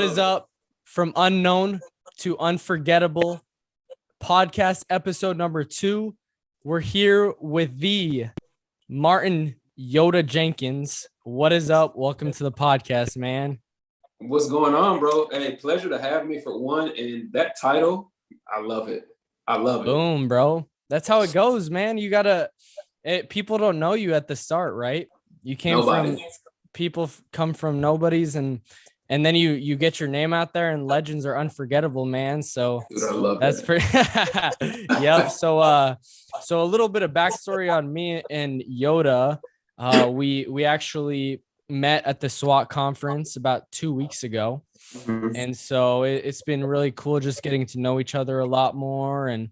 is up from unknown to unforgettable podcast episode number 2. We're here with the Martin YODA Jenkins. What is up? Welcome to the podcast, man. What's going on, bro? Hey, pleasure to have me for one. And that title, I love it. I love it. Boom, bro. That's how it goes, man. You gotta. People don't know you at the start, right? You came from people come from nobodies, and then you get your name out there, and legends are unforgettable, man. So dude, I love that's pretty. Yep. So a little bit of backstory on me and YODA. We actually met at the SWAT conference about 2 weeks ago. Mm-hmm. And so it's been really cool just getting to know each other a lot more. And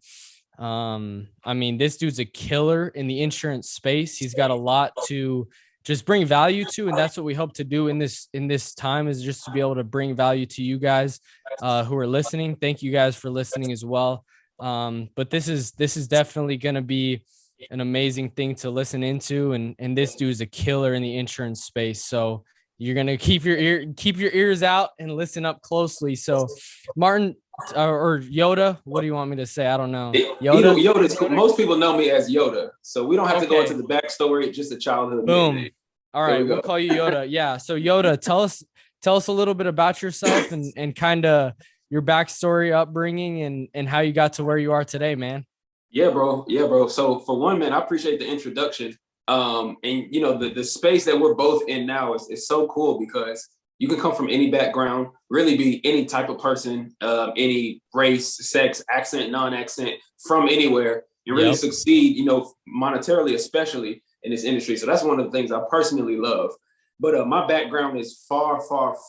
I mean, this dude's a killer in the insurance space. He's got a lot to just bring value to, and that's what we hope to do in this time, is just to be able to bring value to you guys who are listening. Thank you guys for listening as well. But this is definitely going to be an amazing thing to listen into, and this dude is a killer in the insurance space. So you're going to keep your ears out and listen up closely. So Martin or YODA, what do you want me to say? I don't know. YODA's cool. Most people know me as YODA, so we don't have to go into the backstory. It's just a childhood. Boom. Nickname. All right, we'll call you YODA. Yeah. So YODA, tell us a little bit about yourself and kind of your backstory, upbringing, and how you got to where you are today, man. Yeah, bro. So for one, man, I appreciate the introduction. And you know, the space that we're both in now is so cool because you can come from any background, really be any type of person, any race, sex, accent, non-accent, from anywhere, and really succeed, you know, monetarily, especially in this industry. So that's one of the things I personally love. But my background is far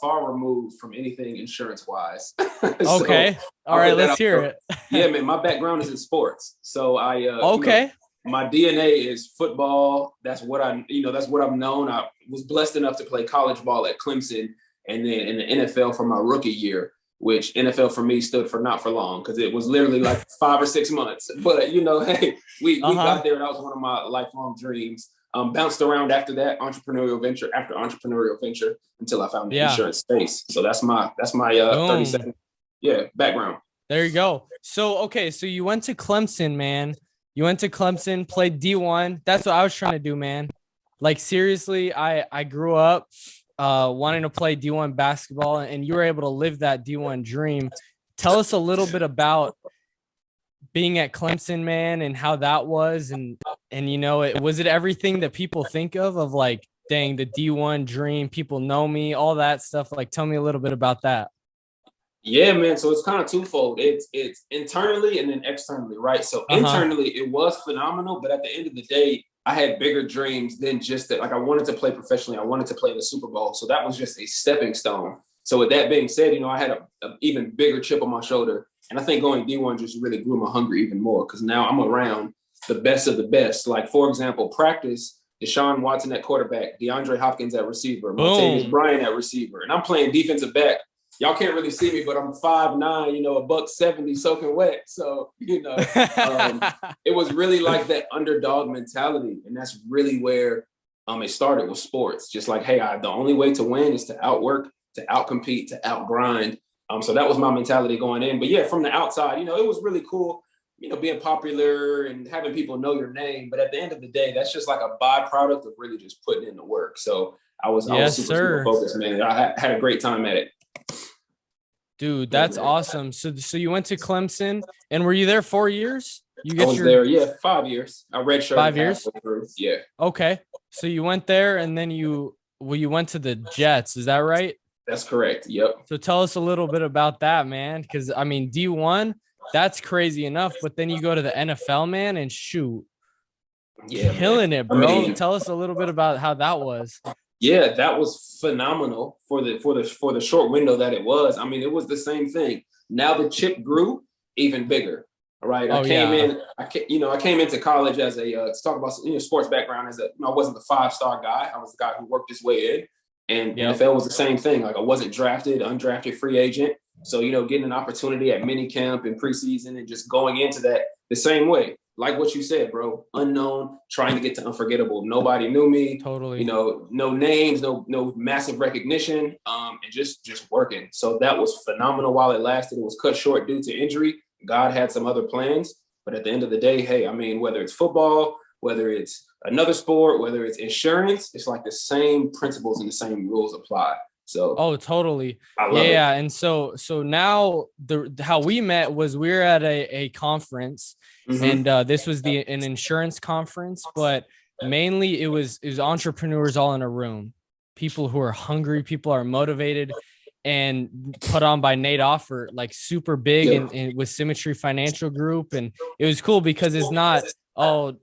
removed from anything insurance-wise. Okay. All right, let's hear it. Yeah, man, my background is in sports. So I okay. My DNA is football. That's what I'm known. I was blessed enough to play college ball at Clemson, and then in the NFL for my rookie year, which NFL for me stood for not for long, because it was literally like 5 or 6 months. But you know, hey, we got there. That was one of my lifelong dreams. Bounced around after that, entrepreneurial venture after entrepreneurial venture, until I found the insurance space. So that's my 30-second background. There you go. So okay, so you went to Clemson, man. You went to Clemson, played D1. That's what I was trying to do, man. Like, seriously, I grew up wanting to play D1 basketball, and you were able to live that D1 dream. Tell us a little bit about being at Clemson, man, and how that was. And you know, was it everything that people think of like, dang, the D1 dream, people know me, all that stuff? Like, tell me a little bit about that. Yeah, man. So it's kind of twofold. It's internally and then externally, right? So internally, it was phenomenal. But at the end of the day, I had bigger dreams than just that. Like, I wanted to play professionally. I wanted to play in the Super Bowl. So that was just a stepping stone. So with that being said, you know, I had a even bigger chip on my shoulder. And I think going D1 just really grew my hunger even more, because now I'm around the best of the best. Like, for example, practice, Deshaun Watson at quarterback, DeAndre Hopkins at receiver, Montavious Bryant at receiver. And I'm playing defensive back. Y'all can't really see me, but I'm 5'9", you know, $170 soaking wet. So, you know, it was really like that underdog mentality. And that's really where it started with sports. Just like, hey, the only way to win is to outwork, to outcompete, to outgrind. So that was my mentality going in. But yeah, from the outside, you know, it was really cool, you know, being popular and having people know your name. But at the end of the day, that's just like a byproduct of really just putting in the work. So I was super focused, man. I had a great time at it. Dude, that's awesome. So you went to Clemson, and were you there 4 years? I was there, 5 years. I redshirted 5 years. Yeah. Okay. So you went there, and then you went to the Jets. Is that right? That's correct. Yep. So tell us a little bit about that, man. Because I mean, D1, that's crazy enough, but then you go to the NFL, man, and shoot, killing it, bro. I mean, tell us a little bit about how that was. Yeah, that was phenomenal for the short window that it was. I mean, it was the same thing. Now the chip grew even bigger. All right. I came into college as to talk about, you know, sports background as I wasn't the 5-star guy. I was the guy who worked his way in. And NFL was the same thing. Like, I wasn't drafted, undrafted free agent. So, you know, getting an opportunity at mini camp and preseason and just going into that the same way. like what you said, bro, unknown, trying to get to unforgettable. Nobody knew me. Totally. You know, no names, no massive recognition, and just working. So that was phenomenal while it lasted. It was cut short due to injury. God had some other plans, but at the end of the day, hey, I mean, whether it's football, whether it's another sport, whether it's insurance, it's like the same principles and the same rules apply. So, oh, totally. I love Yeah. it. And so now how we met was we were at a conference, and this was an insurance conference, but mainly it was entrepreneurs all in a room, people who are hungry, people are motivated, and put on by Nate Offer, like super big, and with Symmetry Financial Group. And it was cool because it's not, oh,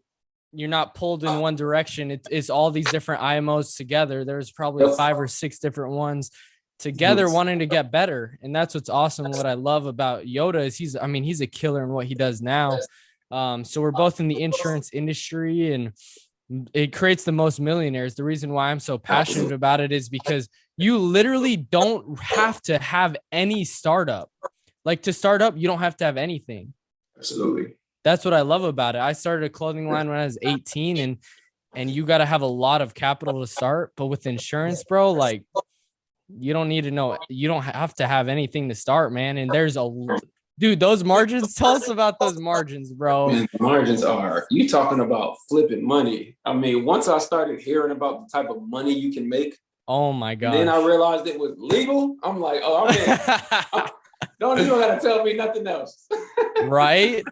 you're not pulled in one direction. It's all these different IMOs together. There's probably 5 or 6 different ones together wanting to get better. And that's what's awesome. What I love about YODA is he's a killer in what he does now. So we're both in the insurance industry, and it creates the most millionaires. The reason why I'm so passionate about it is because you literally don't have to have any startup. Like, to start up, you don't have to have anything. Absolutely. That's what I love about it. I started a clothing line when I was 18, and you got to have a lot of capital to start. But with insurance, bro, like, you don't need to know. You don't have to have anything to start, man. And dude, those margins, tell us about those margins, bro. Man, the margins are, you talking about flipping money. I mean, once I started hearing about the type of money you can make, oh my God. Then I realized it was legal. I'm like, oh, you don't gotta tell me nothing else. Right,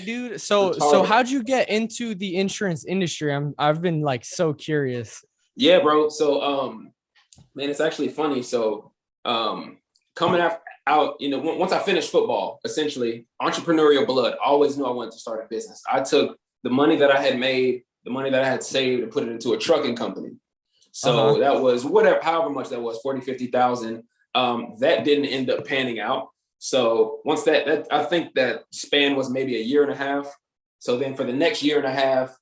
dude. So how'd you get into the insurance industry? I've been like so curious. Yeah, bro. So man, it's actually funny. So coming out, you know, once I finished football, essentially entrepreneurial blood, I always knew I wanted to start a business. I took the money that I had made, the money that I had saved, and put it into a trucking company. So that was however much that was, 40, 50,000. That didn't end up panning out. So once that I think that span was maybe a year and a half. So then for the next year and a half,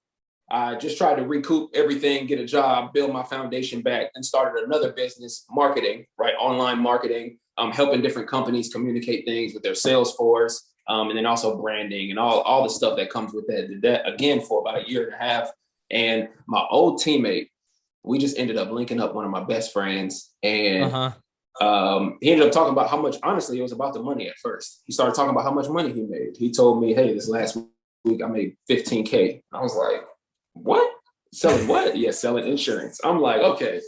I just tried to recoup everything, get a job, build my foundation back, and started another business, marketing, right? Online marketing, helping different companies communicate things with their sales force, and then also branding and all the stuff that comes with that. Did that again for about a year and a half. And my old teammate, we just ended up linking up, one of my best friends, and he ended up talking about how much, honestly, it was about the money at first. He started talking about how much money he made. He told me, hey, this last week I made 15K. I was like, what? Selling what? Yeah, selling insurance. I'm like, okay,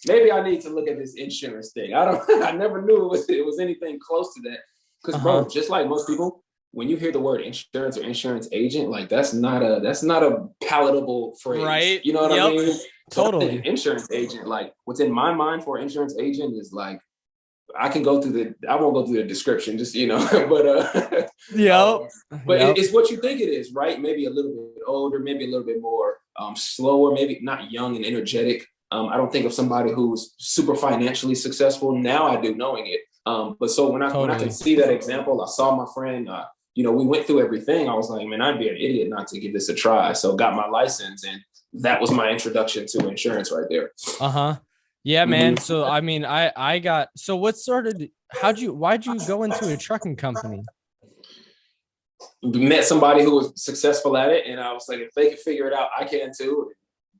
maybe I need to look at this insurance thing. I never knew it was anything close to that. Because bro, just like most people, when you hear the word insurance or insurance agent, like that's not a palatable phrase. Right. You know what I mean? Totally. So insurance agent, like what's in my mind for an insurance agent is like, I won't go through the description, just, you know, but it's what you think it is, right? Maybe a little bit older, maybe a little bit more slower, maybe not young and energetic. I don't think of somebody who's super financially successful. Now I do, knowing it. But so when I can see that example, I saw my friend, you know, we went through everything. I was like, man, I'd be an idiot not to give this a try. So got my license, and that was my introduction to insurance right there. Yeah, man. So, I mean, why'd you go into a trucking company? Met somebody who was successful at it, and I was like, if they can figure it out, I can too.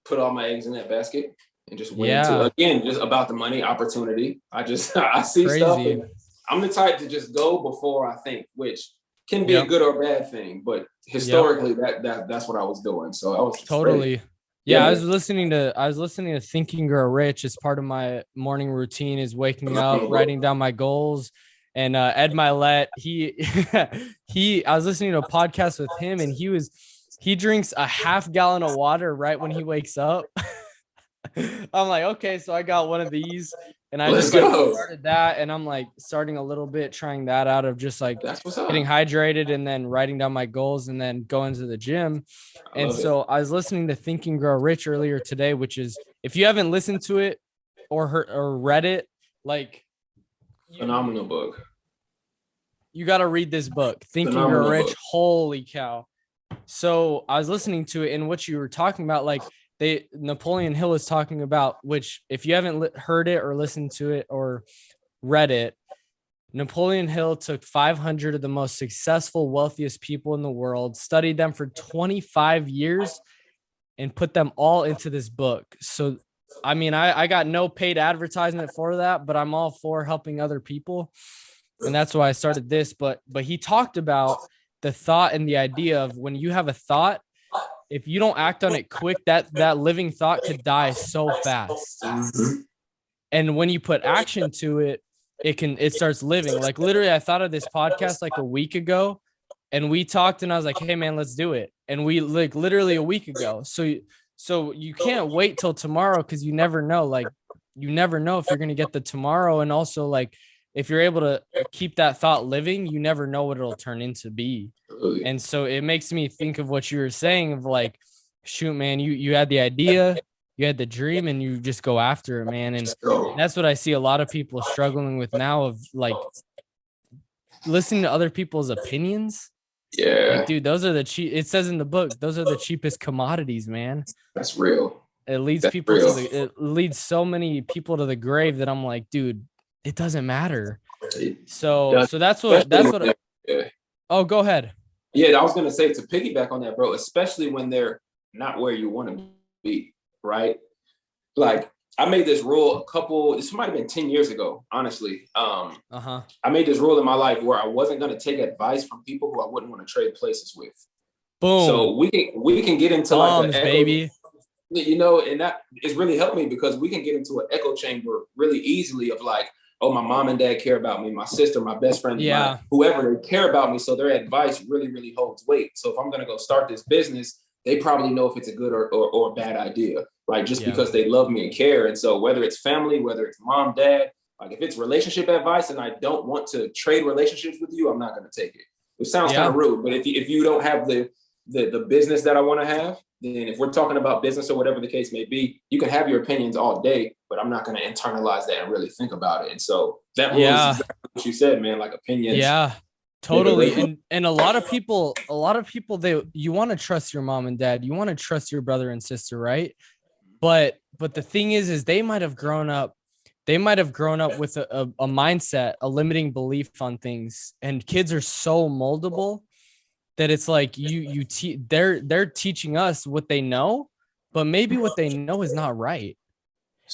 Put all my eggs in that basket and just went into, again, just about the money, opportunity. I see stuff, and I'm the type to just go before I think, which can be a good or bad thing, but historically that's what I was doing. So I was totally. Yeah, I was listening to Think and Grow Rich as part of my morning routine, is waking up, writing down my goals. And Ed Milet, I was listening to a podcast with him, and he drinks a half gallon of water right when he wakes up. I'm like, okay, so I got one of these, and I started that, and I'm like starting a little bit, trying that out of just like getting hydrated and then writing down my goals and then going to the gym. And so I was listening to Think and Grow Rich earlier today, which is, if you haven't listened to it or heard or read it, like, phenomenal book. You got to read this book, Think and Grow Rich. Holy cow. So I was listening to it, and what you were talking about, like, Napoleon Hill is talking about, which if you haven't heard it or listened to it or read it, Napoleon Hill took 500 of the most successful, wealthiest people in the world, studied them for 25 years, and put them all into this book. So, I mean, I got no paid advertisement for that, but I'm all for helping other people. And that's why I started this. But he talked about the thought and the idea of when you have a thought, if you don't act on it quick, that living thought could die so fast. And when you put action to it, it starts living. Like literally, I thought of this podcast like a week ago, and we talked, and I was like, hey man, let's do it. And we like literally a week ago. So you can't wait till tomorrow, because you never know. Like you never know if you're gonna get the tomorrow. And also, like, if you're able to keep that thought living, you never know what it'll turn into be. And so it makes me think of what you were saying of like, shoot, man, you had the idea, you had the dream, and you just go after it, man. And that's what I see a lot of people struggling with now, of like listening to other people's opinions. Yeah. Like, dude, those are the cheap. It says in the book, those are the cheapest commodities, man. That's real. It leads people to it leads so many people to the grave that I'm like, dude, it doesn't matter. So that's what yeah. Oh, go ahead. Yeah, I was gonna say, to piggyback on that, bro, especially when they're not where you want to be, right? Like I made this rule this might have been 10 years ago, honestly. I made this rule in my life where I wasn't gonna take advice from people who I wouldn't want to trade places with. Boom. So we can get into like the baby. You know, and that is really helped me, because we can get into an echo chamber really easily of like, oh, my mom and dad care about me, my sister, my best friend, whoever, they care about me. So their advice really, really holds weight. So if I'm going to go start this business, they probably know if it's a good or a bad idea, right? Just because they love me and care. And so whether it's family, whether it's mom, dad, like if it's relationship advice and I don't want to trade relationships with you, I'm not going to take it. It sounds kind of rude, but if you don't have the business that I want to have, then if we're talking about business or whatever the case may be, you can have your opinions all day, but I'm not going to internalize that and really think about it. And so that was exactly what you said, man, like opinions. Yeah, totally. And a lot of people, you want to trust your mom and dad. You want to trust your brother and sister, right? But the thing is they might have grown up with a mindset, a limiting belief on things. And kids are so moldable that it's like they're teaching us what they know, but maybe what they know is not right.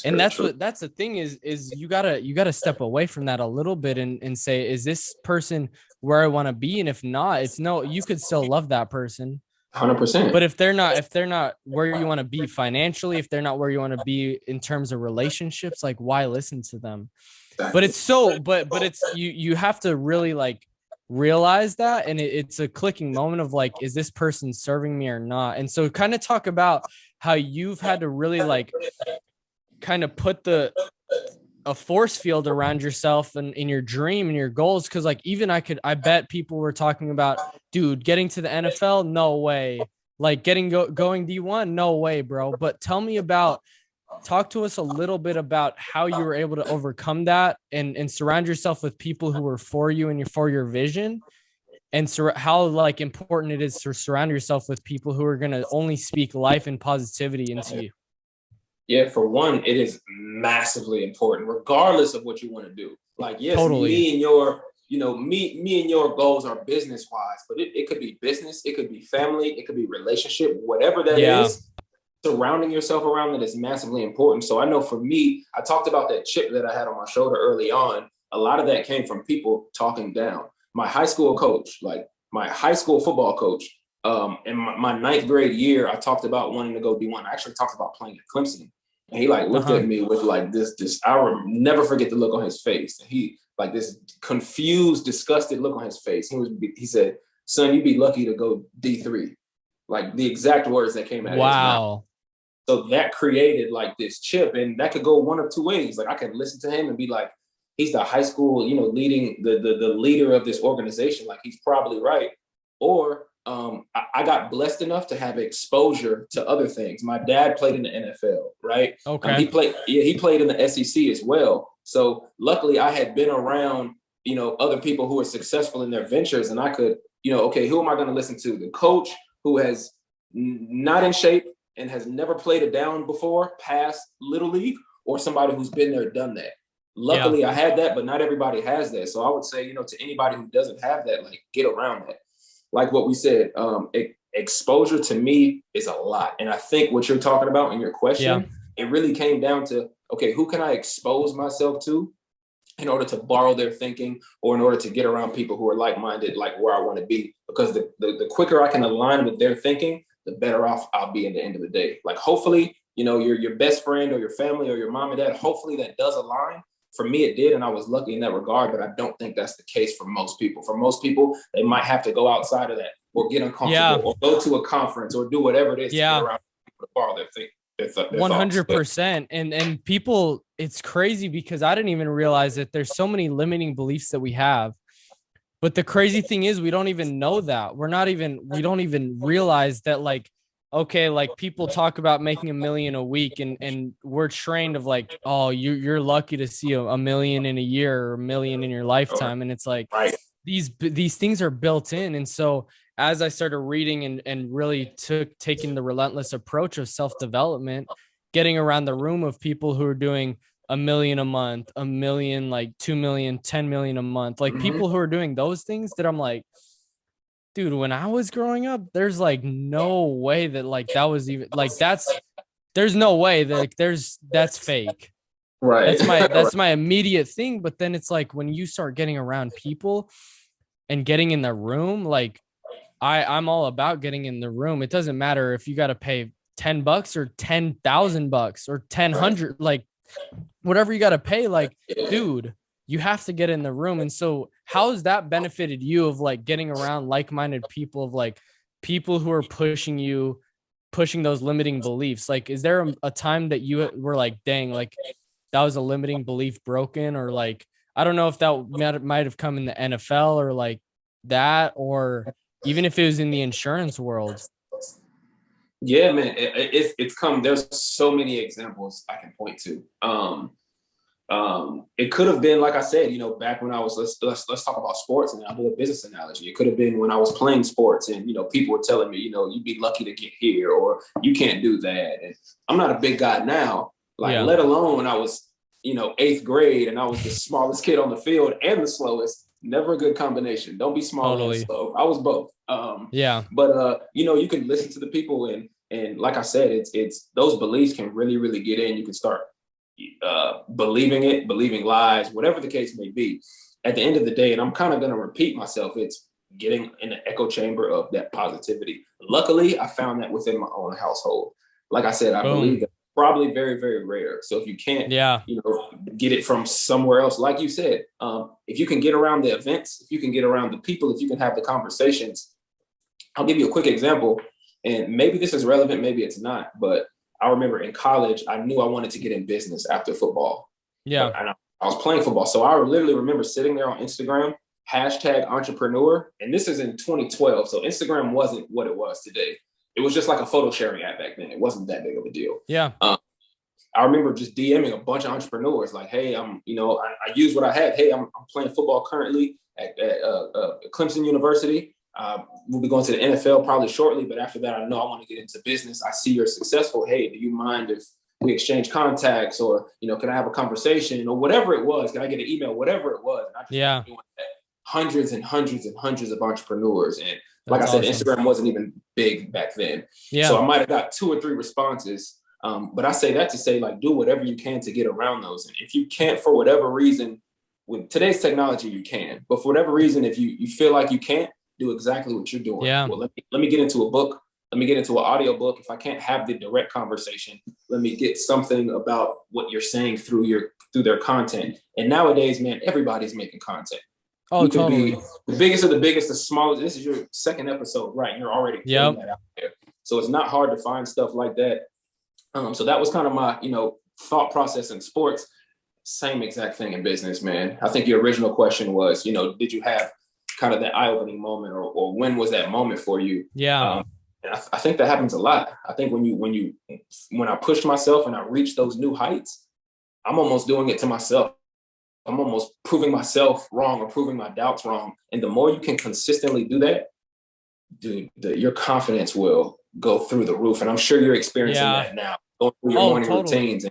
And that's the thing is you gotta step away from that a little bit and say, is this person where I want to be? And if not, you could still love that person 100%. But if they're not where you want to be financially, if they're not where you want to be in terms of relationships, like why listen to them? But it's you have to really like realize that. And it's a clicking moment of like, is this person serving me or not? And so kind of talk about how you've had to really like kind of put a force field around yourself and in your dream and your goals. Cause like, even I bet people were talking about, dude, getting to the NFL. No way. Like going D1. No way, bro. But talk to us a little bit about how you were able to overcome that and surround yourself with people who were for you and for your vision, and how like important it is to surround yourself with people who are going to only speak life and positivity into you. Yeah, for one, it is massively important, regardless of what you want to do. Like, yes, totally. me and your goals are business wise, but it could be business, it could be family, it could be relationship, whatever that is. Surrounding yourself around that is massively important. So I know for me, I talked about that chip that I had on my shoulder early on. A lot of that came from people talking down. My high school coach, like my high school football coach, in my ninth grade year, I talked about wanting to go D1. I actually talked about playing at Clemson. And he like looked at me with like this, I will never forget the look on his face. And he like this confused, disgusted look on his face. He said, "Son, you'd be lucky to go D3." Like the exact words that came out of his mouth. So that created like this chip, and that could go one of two ways. Like I could listen to him and be like, he's the high school, leading the leader of this organization. Like he's probably right. Or I got blessed enough to have exposure to other things. My dad played in the NFL, right? Okay. He played in the SEC as well. So luckily I had been around, other people who are successful in their ventures, and I could, okay, who am I going to listen to? The coach who has not in shape and has never played a down before, past Little League, or somebody who's been there, done that. Luckily, I had that, but not everybody has that. So I would say, to anybody who doesn't have that, like, get around that. Like what we said, exposure to me is a lot. And I think what you're talking about in your question, it really came down to, okay, who can I expose myself to in order to borrow their thinking, or in order to get around people who are like-minded, like where I want to be? Because the quicker I can align with their thinking, the better off I'll be at the end of the day. Like, hopefully, your best friend or your family or your mom and dad, hopefully that does align. For me, it did, and I was lucky in that regard, but I don't think that's the case for most people. For most people, they might have to go outside of that, or get uncomfortable, or go to a conference, or do whatever it is to get around people to borrow their thing. 100%. And people, it's crazy because I didn't even realize that there's so many limiting beliefs that we have. But the crazy thing is, we don't even know that. We don't even realize that, like, okay, like, people talk about making $1 million a week, and we're trained of like, oh, you're lucky to see a million in a year, or $1 million in your lifetime. And it's like, these things are built in. And so as I started reading and really taking the relentless approach of self-development, getting around the room of people who are doing $1 million a month, $1 million, like 2 million, 10 million a month, like people who are doing those things, that I'm like, dude, when I was growing up, there's like no way that, like, that was even like, there's no way that, like, that's fake. Right. That's my immediate thing. But then it's like, when you start getting around people and getting in the room, like, I'm all about getting in the room. It doesn't matter if you got to pay $10 or $10,000 or 1,000, like, whatever you got to pay, like, dude, you have to get in the room. And so how has that benefited you, of like getting around like-minded people, of like people who are pushing those limiting beliefs? Like, is there a time that you were like, dang, like, that was a limiting belief broken? Or like, I don't know if that might have come in the NFL, or like that, or even if it was in the insurance world. Yeah, man, it's come. There's so many examples I can point to. It could have been, like I said, back when I was, let's talk about sports, and I'll do a business analogy. It could have been when I was playing sports, and people were telling me, you'd be lucky to get here, or you can't do that. And I'm not a big guy now, like, let alone when I was, 8th grade, and I was the smallest kid on the field and the slowest. Never a good combination. Don't be small and slow. I was both. But you can listen to the people, and like I said, it's those beliefs can really, really get in. You can start believing lies, whatever the case may be. At the end of the day, and I'm kind of going to repeat myself, it's getting in the echo chamber of that positivity. Luckily, I found that within my own household. Like I said, I believe that probably very, very rare. So if you can't, get it from somewhere else, like you said, if you can get around the events, if you can get around the people, if you can have the conversations. I'll give you a quick example, and maybe this is relevant, maybe it's not, but I remember in college, I knew I wanted to get in business after football. And I was playing football. So I literally remember sitting there on Instagram, #entrepreneur. And this is in 2012. So Instagram wasn't what it was today. It was just like a photo sharing app back then. It wasn't that big of a deal. I remember just DMing a bunch of entrepreneurs like, hey, I use what I had. Hey, I'm playing football currently at Clemson University. We'll be going to the NFL probably shortly, but after that, I know I want to get into business. I see you're successful. Hey, do you mind if we exchange contacts, or, can I have a conversation, or whatever it was? Can I get an email? Whatever it was. And I just doing that. Hundreds and hundreds and hundreds of entrepreneurs. And like I said, Instagram wasn't even big back then. So I might have got 2 or 3 responses. But I say that to say, like, do whatever you can to get around those. And if you can't, for whatever reason, with today's technology, you can. But for whatever reason, if you feel like you can't, do exactly what you're doing. Well, let me get into a book. Let me get into an audio book. If I can't have the direct conversation, let me get something about what you're saying through their content. And nowadays, man, everybody's making content. You could be the biggest of the biggest, the smallest. This is your 2nd episode, right? You're already putting that out there. So it's not hard to find stuff like that. So that was kind of my, thought process in sports. Same exact thing in business, man. I think your original question was, did you have kind of that eye-opening moment, or when was that moment for you? And I think that happens a lot. I think when I pushed myself and I reached those new heights, I'm almost doing it to myself. I'm almost proving myself wrong, or proving my doubts wrong. And the more you can consistently do that, dude, your confidence will go through the roof. And I'm sure you're experiencing that now, going through your morning routines.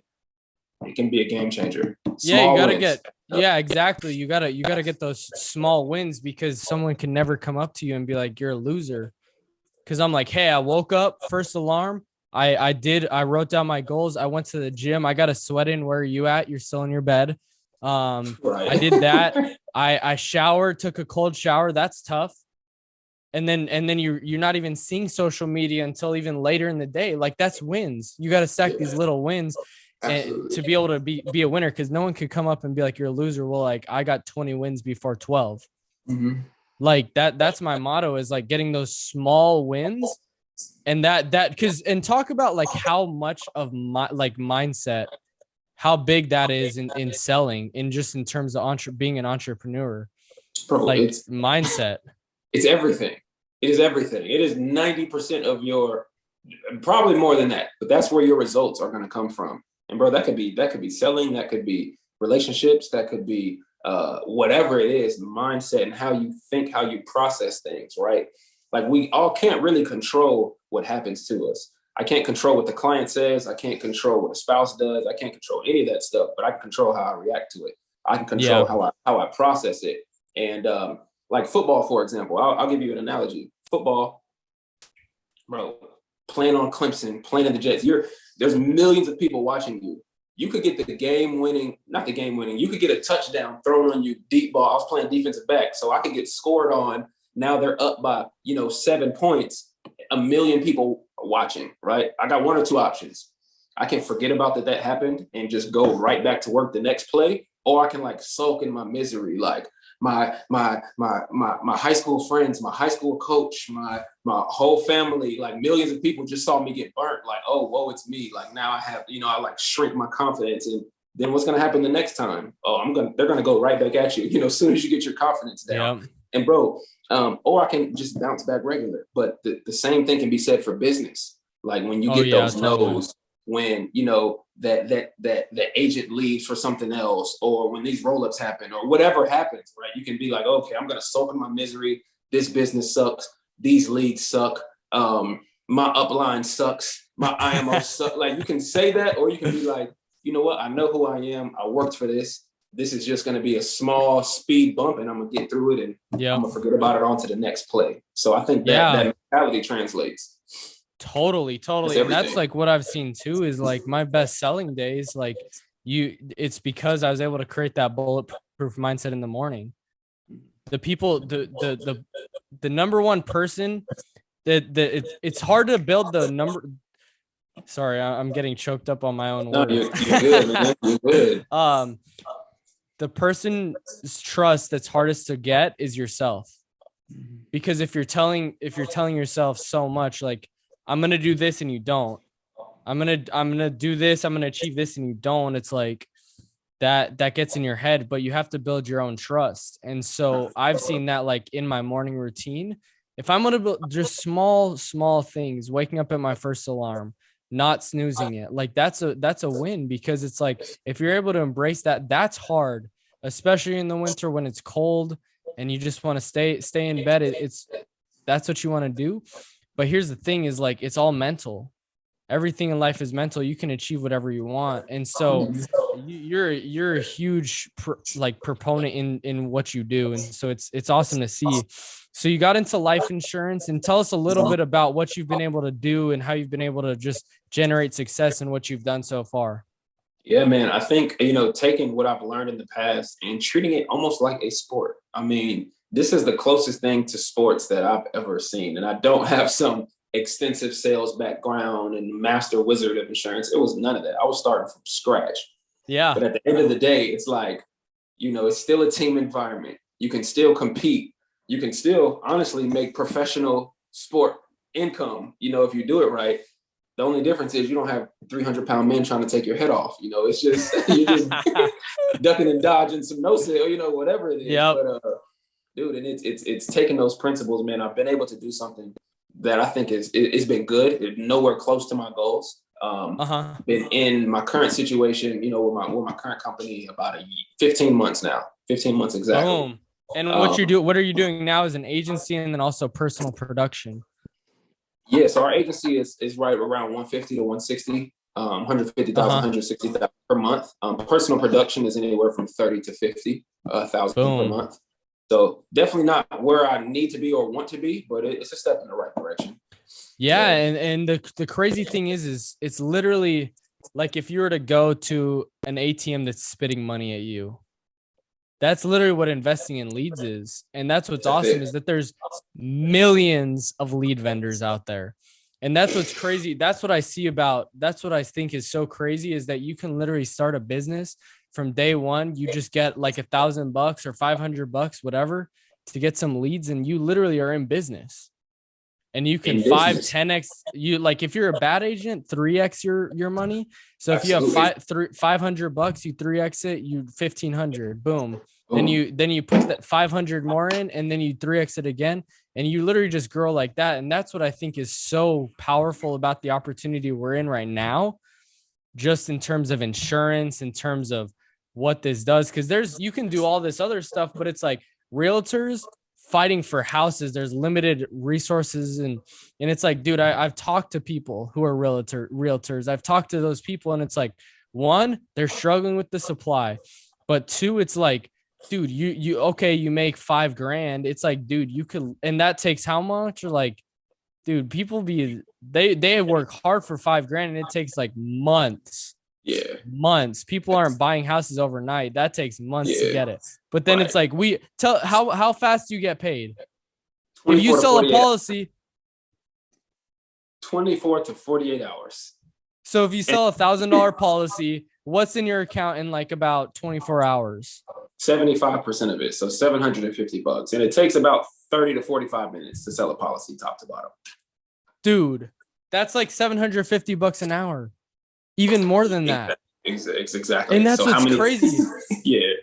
it can be a game changer. Yeah, you gotta get. Yeah, exactly. You gotta get those small wins, because someone can never come up to you and be like, you're a loser. Because I'm like, hey, I woke up, first alarm. I wrote down my goals. I went to the gym. I got a sweat in. Where are you at? You're still in your bed. Right. I did that. I showered, took a cold shower. That's tough. And then you're not even seeing social media until even later in the day. Like, that's wins. You got to stack these little wins and to be able to be a winner, because no one could come up and be like, you're a loser. Well, like, I got 20 wins before 12. Mm-hmm. Like that's my motto, is like getting those small wins. And that because, and talk about like how much of my like mindset, how big that is in selling, in just in terms of being an entrepreneur. Bro, like it's mindset. It's everything. It is everything. It is 90% of your, probably more than that, but that's where your results are going to come from. And bro, that could be selling, that could be relationships, that could be whatever it is, the mindset and how you think, how you process things, right? Like, we all can't really control what happens to us. I can't control what the client says. I can't control what a spouse does. I can't control any of that stuff, but I can control how I react to it. I can control how I process it. And like football, for example, I'll give you an analogy. Football, bro, playing on Clemson, playing in the Jets, there's millions of people watching you. You could get you could get a touchdown thrown on you, deep ball. I was playing defensive back, so I could get scored on. Now they're up by, 7 points. A million people watching, right? I got one or two options. I can forget about that happened and just go right back to work the next play, or I can like sulk in my misery, like my high school friends, my high school coach, my whole family, like millions of people just saw me get burnt. Like, oh, whoa, it's me. Like, now I have, I like shrink my confidence. And then what's going to happen the next time? Oh, they're going to go right back at you, as soon as you get your confidence down. Yep. And bro, or I can just bounce back regular. But the same thing can be said for business. Like, when you get those no's, when, that agent leaves for something else, or when these roll-ups happen, or whatever happens, right? You can be like, okay, I'm going to soak in my misery. This business sucks. These leads suck. My upline sucks. My IMO sucks. Like, you can say that, or you can be like, you know what? I know who I am. I worked for this. This is just going to be a small speed bump, and I'm going to get through it, and I'm going to forget about it on to the next play. So I think that mentality translates. Totally. And that's like what I've seen too, is like my best selling days. Like it's because I was able to create that bulletproof mindset in the morning. The people, the number one person it's hard to build the number. Sorry, I'm getting choked up on my own words. You're good, man. You're good. The person's trust that's hardest to get is yourself. Because if you're telling yourself so much, like, I'm going to do this and you don't, I'm going to do this, I'm going to achieve this and you don't, it's like that gets in your head, but you have to build your own trust. And so I've seen that, like, in my morning routine, if I'm going to build just small things, waking up at my first alarm, not snoozing it, like that's a win, because it's like, if you're able to embrace that, that's hard, especially in the winter when it's cold and you just want to stay in bed. That's what you want to do. But here's the thing, is like, it's all mental. Everything in life is mental. You can achieve whatever you want. And so you're a huge proponent in what you do. And so it's awesome to see. So you got into life insurance, and tell us a little bit about what you've been able to do and how you've been able to just generate success in what you've done so far. Yeah, man. I think, taking what I've learned in the past and treating it almost like a sport. I mean, this is the closest thing to sports that I've ever seen. And I don't have some extensive sales background and master wizard of insurance. It was none of that. I was starting from scratch. Yeah. But at the end of the day, it's like, it's still a team environment. You can still compete. You can still honestly make professional sport income, if you do it right. The only difference is you don't have 300-pound men trying to take your head off. It's just, you're just ducking and dodging some no-sale, whatever it is. Yep. But, dude, and it's taking those principles, man. I've been able to do something that I think it's been good. It's nowhere close to my goals. Been in my current situation, with my current company about 15 months now. 15 months exactly. Boom. And what are you doing now as an agency, and then also personal production? Yeah, so our agency is right around 150 to 160 150,000, 160,000 per month. Personal production is anywhere from 30 to 50,000 per month. So definitely not where I need to be or want to be, but it's a step in the right direction. Yeah, and the crazy thing is it's literally like if you were to go to an ATM that's spitting money at you, that's literally what investing in leads is. And that's what's awesome is that there's millions of lead vendors out there. And that's what's crazy. That's what I think is so crazy is that you can literally start a business from day one. You just get like $1,000 or $500, whatever, to get some leads, and you literally are in business. And you can 10x you, like if you're a bad agent, 3x your money. So if you have $500, you 3x it, you 1,500, boom. Then you put that 500 more in, and then you 3x it again, and you literally just grow like that. And that's what I think is so powerful about the opportunity we're in right now, just in terms of insurance, in terms of what this does. Because you can do all this other stuff, but it's like realtors fighting for houses. There's limited resources, and it's like, dude, I've talked to people who are realtors. I've talked to those people, and it's like, one, they're struggling with the supply, but two, it's like, dude, you make $5,000. It's like, dude, you could, and that takes how much? Or like, dude, people they work hard for $5,000, and it takes like months. Yeah. Months. People aren't buying houses overnight. That takes months to get it. But then it's like, how fast do you get paid? If you sell a policy, 24 to 48 hours. So if you sell $1,000 policy, what's in your account in like about 24 hours? 75% of it. So $750. And it takes about 30 to 45 minutes to sell a policy top to bottom. Dude, that's like $750 an hour. Even more than that. Exactly. And that's what's crazy. Yeah.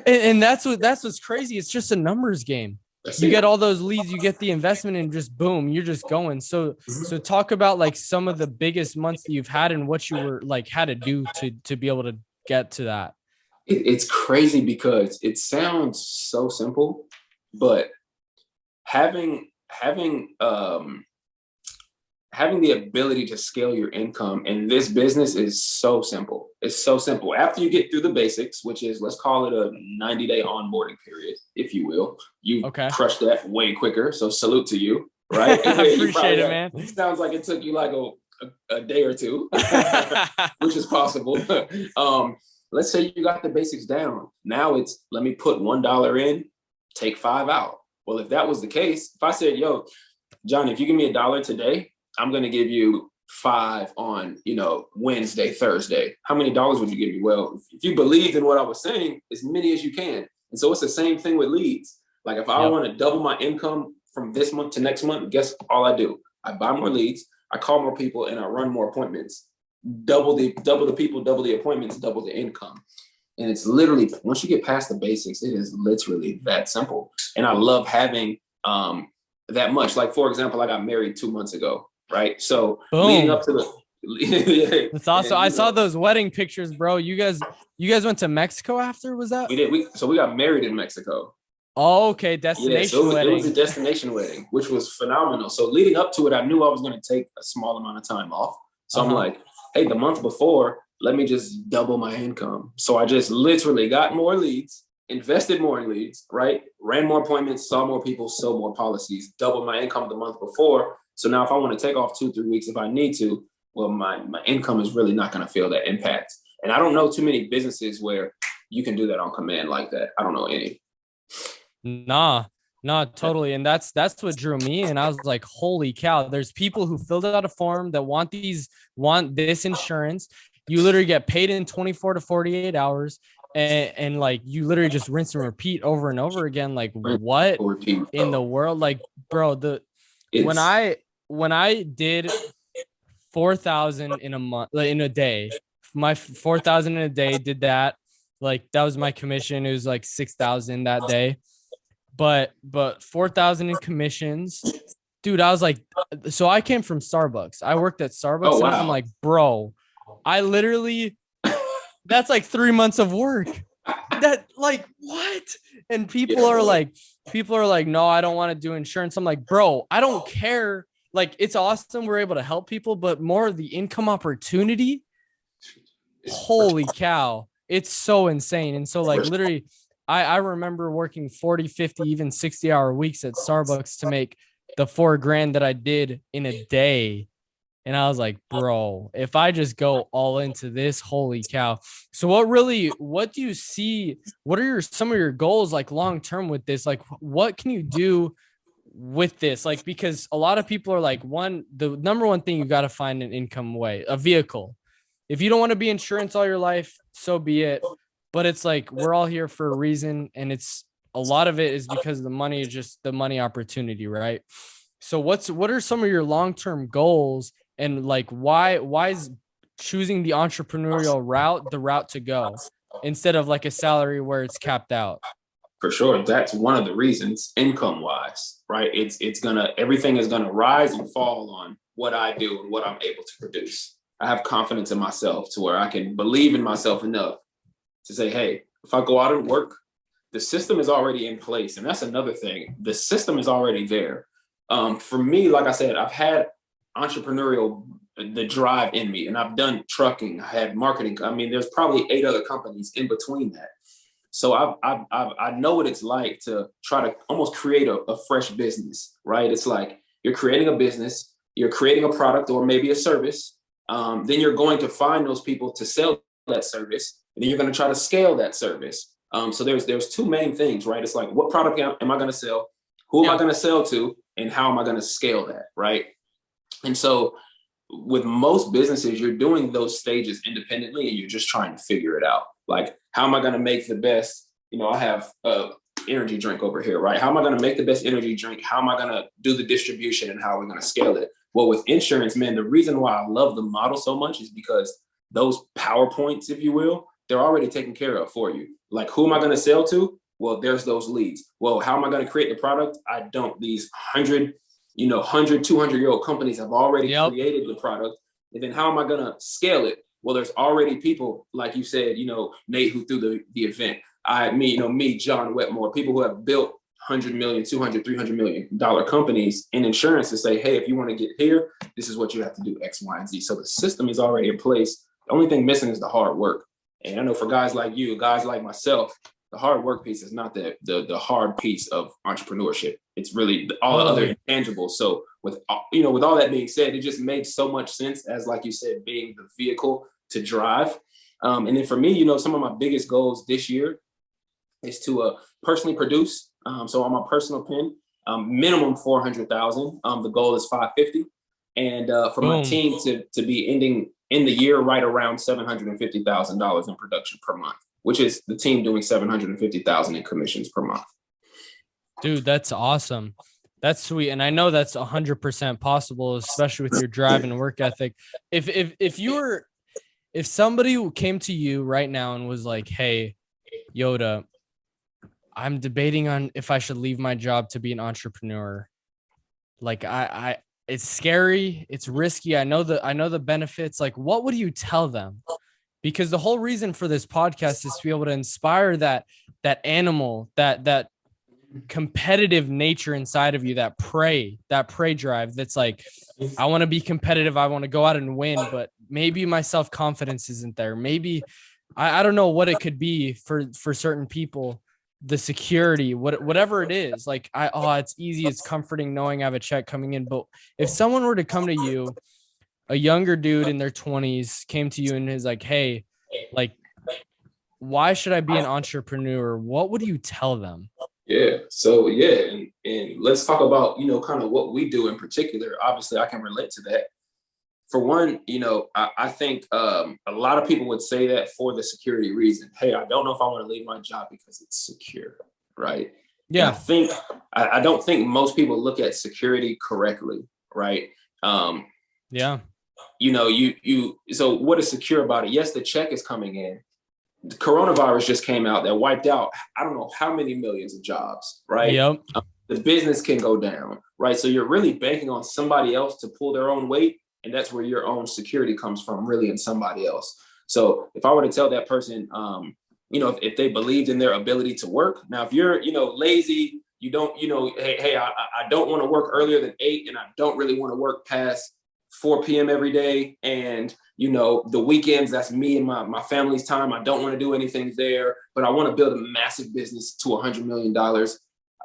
And that's what's crazy. It's just a numbers game. You get all those leads, you get the investment, and just boom, you're just going. So talk about like some of the biggest months that you've had and what you were like had to do to be able to get to that. It's crazy because it sounds so simple, but having the ability to scale your income in this business is so simple. It's so simple. After you get through the basics, which is, let's call it a 90-day onboarding period, if you will, you crushed that way quicker. So salute to you, right? I appreciate it, man. It sounds like it took you like a day or two, which is possible. Let's say you got the basics down. Now it's, let me put $1 in, take 5 out. Well, if that was the case, if I said, yo, Johnny, if you give me $1 today, I'm going to give you 5 on, Wednesday, Thursday. How many dollars would you give me? Well, if you believed in what I was saying, as many as you can. And so it's the same thing with leads. Like if I want to double my income from this month to next month, guess all I do? I buy more leads, I call more people, and I run more appointments. Double the people, double the appointments, double the income. And it's literally, once you get past the basics, it is literally that simple. And I love having that much. Like, for example, I got married 2 months ago. Right. So leading up to the that's awesome. I saw those wedding pictures, bro. You guys went to Mexico after? Was that? We did. So we got married in Mexico. Oh, okay. Destination wedding. It was a destination wedding, which was phenomenal. So leading up to it, I knew I was going to take a small amount of time off. So I'm like, hey, the month before, let me just double my income. So I just literally got more leads, invested more in leads, right? Ran more appointments, saw more people, sold more policies, doubled my income the month before. So now if I want to take off 2-3 weeks, if I need to, well, my income is really not going to feel that impact. And I don't know too many businesses where you can do that on command like that. I don't know any. Nah, totally. And that's what drew me. And I was like, holy cow, there's people who filled out a form that want this insurance. You literally get paid in 24 to 48 hours. And like, you literally just rinse and repeat over and over again. Like what in the world? Like, bro, when I did 4,000 in a month, like in a day, my 4,000 in a day, did that. Like that was my commission. It was like 6,000 that day, but 4,000 in commissions, dude. I was like, so I came from Starbucks. I worked at Starbucks. Oh, wow. And I'm like, bro, I literally, that's like 3 months of work. That like, what? And people are like, no, I don't want to do insurance. I'm like, bro, I don't care. Like, it's awesome we're able to help people, but more of the income opportunity. holy cow, it's so insane. And so like literally, I remember working 40, 50, even 60-hour weeks at Starbucks to make the $4,000 that I did in a day. And I was like, bro, if I just go all into this, holy cow. So what do you see? What are some of your goals like long term with this? Like, what can you do with this? Like, because a lot of people are like, the number one thing, you got to find an income way, a vehicle. If you don't want to be insurance all your life, so be it. But it's like, we're all here for a reason. And it's a lot of it is because the money is just the money opportunity, right? So what are some of your long-term goals, and like why is choosing the entrepreneurial route the route to go instead of like a salary where it's capped out? For sure, that's one of the reasons, income wise, right? Everything is gonna rise and fall on what I do and what I'm able to produce. I have confidence in myself to where I can believe in myself enough to say, hey, if I go out and work, the system is already in place. And that's another thing. The system is already there. For me, like I said, I've had the drive in me, and I've done trucking, I had marketing. I mean, there's probably 8 other companies in between that. So I know what it's like to try to almost create a fresh business, right? It's like you're creating a business, you're creating a product or maybe a service. Then you're going to find those people to sell that service, and then you're going to try to scale that service. So there's 2 main things, right? It's like, what product am I going to sell? Who am I going to sell to? And how am I going to scale that, right? And so with most businesses, you're doing those stages independently, and you're just trying to figure it out. Like, how am I going to make the best? I have a energy drink over here, right? How am I going to make the best energy drink? How am I going to do the distribution, and how are we going to scale it? Well, with insurance, man, the reason why I love the model so much is because those PowerPoints, if you will, they're already taken care of for you. Like, who am I going to sell to? Well, there's those leads. Well, how am I going to create the product? I don't. These 100, 200-year-old companies have already created the product. And then how am I going to scale it? Well, there's already people, like you said, Nate, who threw the event. Me, John Wetmore, people who have built $100 million, $200, $300 million companies in insurance to say, hey, if you want to get here, this is what you have to do, X, Y, and Z. So the system is already in place. The only thing missing is the hard work. And I know for guys like you, guys like myself, the hard work piece is not the hard piece of entrepreneurship. It's really all the other intangibles. So with all that being said, it just made so much sense as, like you said, being the vehicle to drive. And then for me, some of my biggest goals this year is to personally produce. So on my personal pen, minimum 400,000. The goal is 550. And for my team to be ending in the year right around $750,000 in production per month, which is the team doing $750,000 in commissions per month. Dude, that's awesome. That's sweet. And I know that's 100% possible, especially with your drive and work ethic. If somebody came to you right now and was like, hey, YODA, I'm debating on if I should leave my job to be an entrepreneur. Like it's scary. It's risky. I know the benefits. Like, what would you tell them? Because the whole reason for this podcast is to be able to inspire that animal, that competitive nature inside of you, that prey drive. That's like, I want to be competitive. I want to go out and win, but maybe my self-confidence isn't there. Maybe I don't know what it could be for certain people. The security, whatever it is, like it's easy. It's comforting knowing I have a check coming in. But if someone were to come to you, a younger dude in their 20s came to you and is like, hey, like, why should I be an entrepreneur? What would you tell them? Yeah. So yeah. And let's talk about, kind of what we do in particular. Obviously I can relate to that. For one, I think a lot of people would say that for the security reason. Hey, I don't know if I want to leave my job because it's secure, right? Yeah. And I don't think most people look at security correctly, right? Yeah. So what is secure about it? Yes, the check is coming in. The coronavirus just came out that wiped out, I don't know how many millions of jobs, right? Yep. The business can go down, right? So you're really banking on somebody else to pull their own weight. And that's where your own security comes from, really, in somebody else. So if I were to tell that person, if they believed in their ability to work. Now, if you're, lazy, you don't, hey, I don't want to work earlier than 8, and I don't really want to work past 4 p.m. every day. And, The weekends, that's me and my family's time. I don't want to do anything there, but I want to build a massive business to $100 million.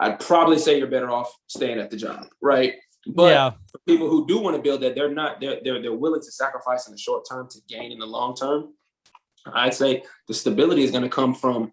I'd probably say you're better off staying at the job, right? But for people who do want to build that, they're willing to sacrifice in the short term to gain in the long term. I'd say the stability is going to come from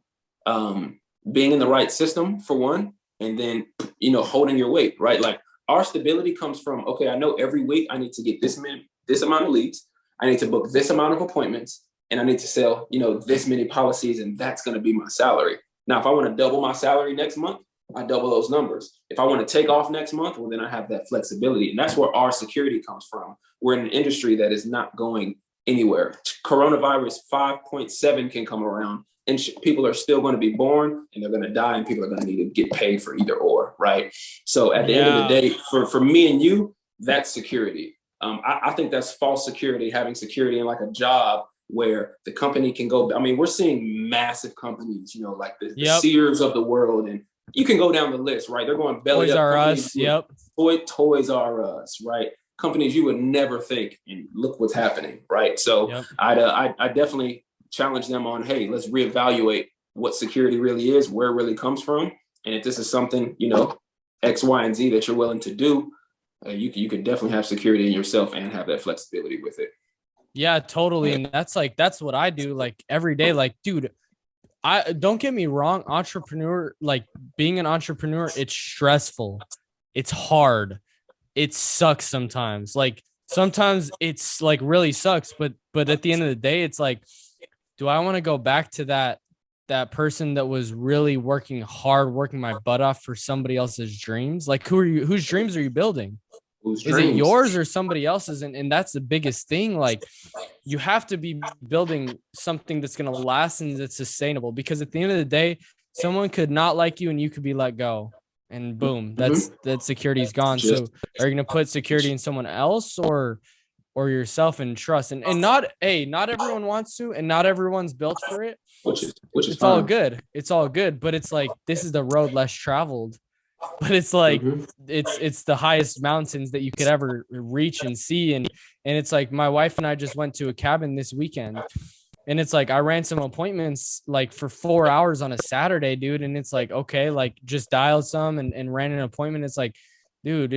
being in the right system for one, and then holding your weight, right? Like our stability comes from, okay, I know every week I need to get this amount of leads, I need to book this amount of appointments, and I need to sell this many policies, and that's going to be my salary. Now, if I want to double my salary next month, I double those numbers. If I want to take off next month, well, then I have that flexibility. And that's where our security comes from. We're in an industry that is not going anywhere. Coronavirus 5.7 can come around and people are still going to be born and they're going to die, and people are going to need to get paid for either or, right? So at the end of the day, for me and you, that's security. I think that's false security, having security in like a job where the company can go. I mean, we're seeing massive companies, like the Sears of the world, and you can go down the list, right? They're going belly Toys up. R Us, Toys R Us, right? Companies you would never think, and look what's happening, right? So I definitely challenge them on, hey, let's reevaluate what security really is, where it really comes from, and if this is something X, Y, and Z that you're willing to do, you could definitely have security in yourself and have that flexibility with it. Yeah, totally. And that's what I do like every day. Like, dude, I don't get me wrong, being an entrepreneur, it's stressful. It's hard. It sucks sometimes. Like sometimes it's like really sucks, but at the end of the day, it's like, do I want to go back to that person that was really working hard, working my butt off for somebody else's dreams? Like whose dreams are you building? Is it yours or somebody else's? And that's the biggest thing. Like you have to be building something that's going to last and that's sustainable, because at the end of the day, someone could not like you and you could be let go, and boom, that security is gone. So are you going to put security in someone else or yourself and trust? And not everyone wants to, and not everyone's built for it, which is it's fine. All good. It's all good. But it's like, this is the road less traveled. But it's like it's the highest mountains that you could ever reach and see. And it's like, my wife and I just went to a cabin this weekend, and it's like I ran some appointments like for 4 hours on a Saturday, dude. And it's like, okay, like just dialed some and ran an appointment. It's like, dude,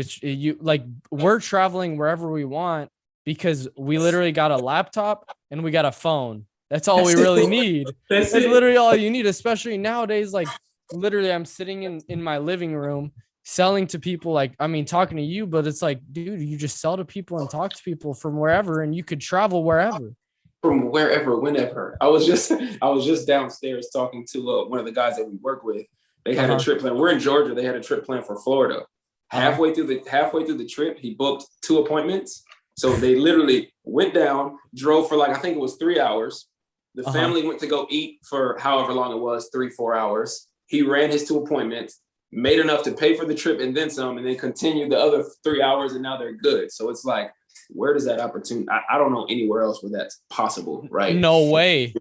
we're traveling wherever we want because we literally got a laptop and we got a phone. That's all we really need. That's literally all you need, especially nowadays. Like, literally, I'm sitting in my living room selling to people, like, I mean, talking to you, but it's like, dude, you just sell to people and talk to people from wherever, and you could travel wherever. From wherever, whenever. I was just downstairs talking to one of the guys that we work with. They had a trip plan. We're in Georgia. They had a trip plan for Florida. Halfway through the trip, he booked 2 appointments. So they literally went down, drove for I think it was 3 hours. The family went to go eat for however long it was, 3-4 hours. He ran his 2 appointments, made enough to pay for the trip and then some, and then continued the other 3 hours, and now they're good. So it's like, where does that opportunity? I don't know anywhere else where that's possible, right? No way.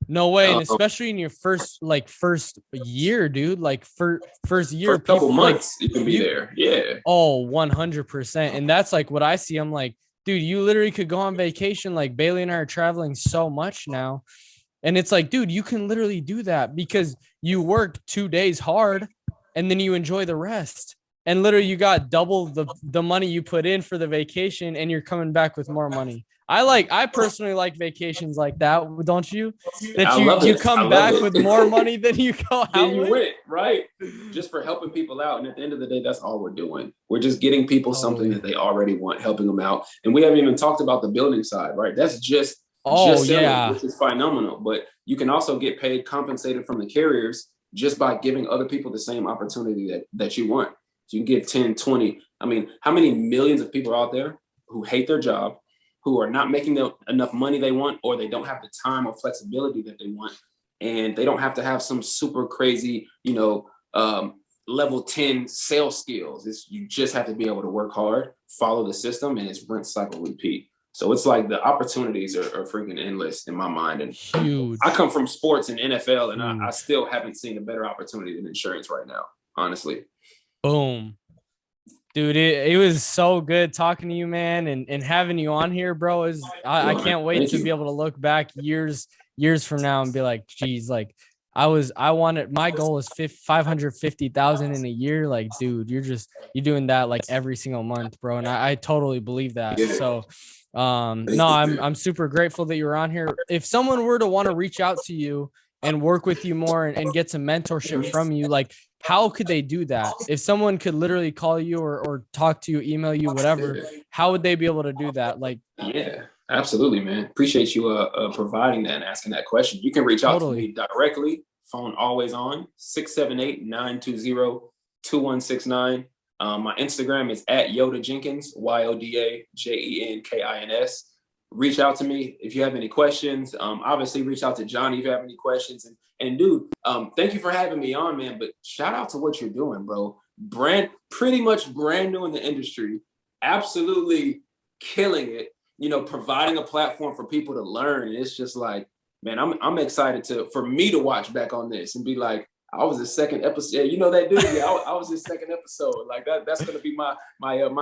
And especially in your first year, dude, like first year, for a couple months, you can be there. Yeah. Oh, 100%. And that's like what I see. I'm like, dude, you literally could go on vacation. Like Bailey and I are traveling so much now. And it's like, dude, you can literally do that because you worked 2 days hard and then you enjoy the rest. And literally you got double the money you put in for the vacation, and you're coming back with more money. I personally like vacations like that, don't you? That you come back with more money than you go out. Then you went, right? Just for helping people out. And at the end of the day, that's all we're doing. We're just getting people something that they already want, helping them out. And we haven't even talked about the building side, right? That's just selling, which is phenomenal. But you can also get paid, compensated from the carriers just by giving other people the same opportunity that you want. So you can give 10, 20. I mean, how many millions of people are out there who hate their job, who are not making enough money they want, or they don't have the time or flexibility that they want, and they don't have to have some super crazy, level 10 sales skills. You just have to be able to work hard, follow the system, and it's rinse, cycle, repeat. So it's like the opportunities are freaking endless in my mind. And huge. I come from sports and NFL, and I still haven't seen a better opportunity than insurance right now, honestly. Boom. Dude, it was so good talking to you, man, and having you on here, bro. I Well, can't wait thank to be you. able to look back years from now and be like, geez, like I wanted, my goal is 550,000 in a year. Like, dude, you're doing that like every single month, bro. And I totally believe that. Yeah, So no, thank you, man. I'm super grateful that you were on here. If someone were to want to reach out to you and work with you more and get some mentorship from you, like how could they do that? If someone could literally call you or talk to you, email you, whatever, how would they be able to do that? Like, Yeah, absolutely, man. Appreciate you providing that and asking that question. You can reach out to totally. me directly. Phone always on 678-920-2169. My Instagram is at Yoda Jenkins, YODA JENKINS. Reach out to me if you have any questions. Obviously, reach out to Johnny if you have any questions. And dude, thank you for having me on, man. But shout out to what you're doing, bro. Pretty much brand new in the industry. Absolutely killing it. Providing a platform for people to learn. And it's just like, man, I'm excited for me to watch back on this and be like, I was the second episode. You know that dude? Yeah, I was his second episode. Like that's gonna be my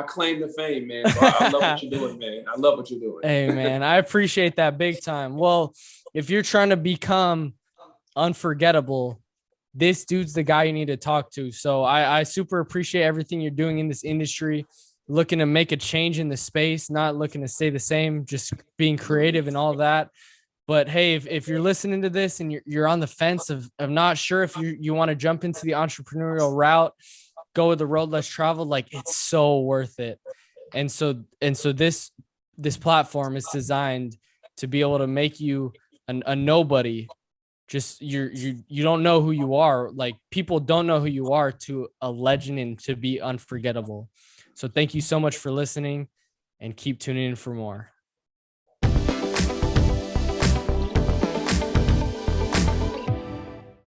claim to fame, man. So I love what you're doing, man. I love what you're doing. Hey, man, I appreciate that big time. Well, if you're trying to become unforgettable, this dude's the guy you need to talk to. So I super appreciate everything you're doing in this industry, looking to make a change in the space, not looking to stay the same, just being creative and all that. But hey, if you're listening to this and you're on the fence of not sure if you want to jump into the entrepreneurial route, go with the road less traveled, like it's so worth it. And so this platform is designed to be able to make you a nobody. Just you don't know who you are. Like people don't know who you are to a legend and to be unforgettable. So thank you so much for listening and keep tuning in for more.